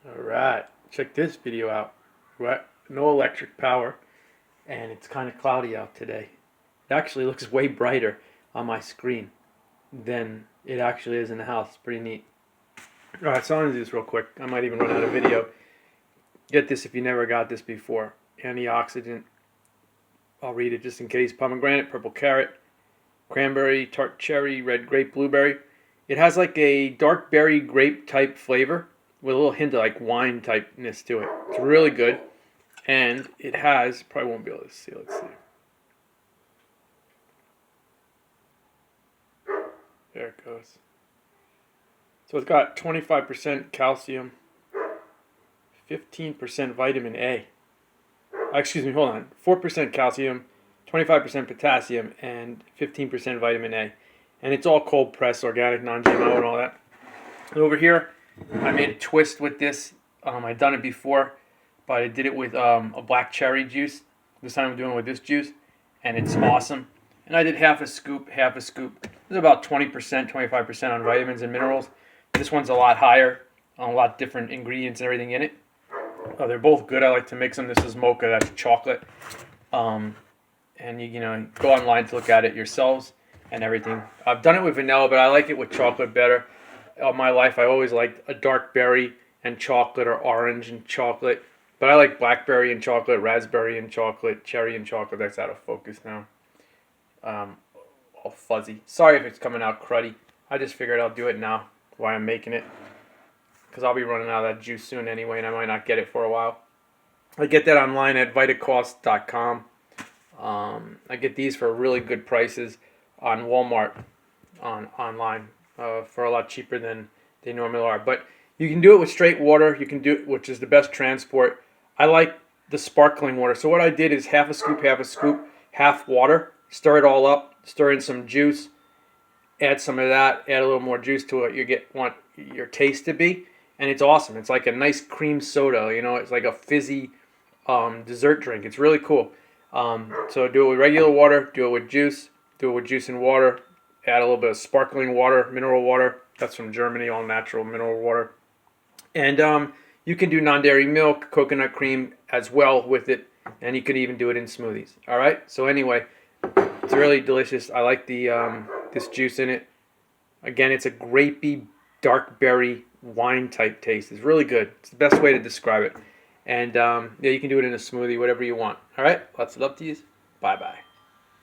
All right, check this video out. Right, no electric power, and it's kind of cloudy out today. It actually looks way brighter on my screen than it actually is in the house. It's pretty neat. All right, so I'm gonna do this real quick. I might even run out of video. Get this if you never got this before. Antioxidant. I'll read it just in case. Pomegranate, purple carrot, cranberry, tart cherry, red grape, blueberry. It has like a dark berry grape type flavor with a little hint of like wine typeness to it. It's really good. And it has, probably won't be able to see, let's see. There it goes. So it's got 25% calcium, 15% vitamin A. Excuse me, hold on. 4% calcium, 25% potassium, and 15% vitamin A. And it's all cold pressed, organic, non-GMO, and all that. And over here, I made a twist with this. I've done it before, but I did it with a black cherry juice. This time I'm doing it with this juice, and it's awesome. And I did half a scoop, half a scoop. It's about 20%, 25% on vitamins and minerals. This one's a lot higher, a lot different ingredients and everything in it. They're both good. I like to mix them. This is mocha, that's chocolate. And you know, go online to look at it yourselves and everything. I've done it with vanilla, but I like it with chocolate better. All my life, I always liked a dark berry and chocolate, or orange and chocolate. But I like blackberry and chocolate, raspberry and chocolate, cherry and chocolate. That's out of focus now. All fuzzy. Sorry if it's coming out cruddy. I just figured I'll do it now while I'm making it, because I'll be running out of that juice soon anyway, and I might not get it for a while. I get that online at vitacost.com. I get these for really good prices on Walmart online for a lot cheaper than they normally are. But you can do it with straight water. You can do it, which is the best transport. I like the sparkling water. So what I did is half a scoop, half water. Stir it all up. Stir in some juice. Add some of that. Add a little more juice to it. Want your taste to be. And it's awesome. It's like a nice cream soda. You know, it's like a fizzy dessert drink. It's really cool. So do it with regular water. Do it with juice. Do it with juice and water. Add a little bit of sparkling water, mineral water. That's from Germany, all natural mineral water. And you can do non-dairy milk, coconut cream as well with it. And you could even do it in smoothies. All right? So anyway, it's really delicious. I like the this juice in it. Again, it's a grapey, dark berry wine type taste. It's really good. It's the best way to describe it. And yeah, you can do it in a smoothie, whatever you want. All right? Lots of love to you. Bye-bye.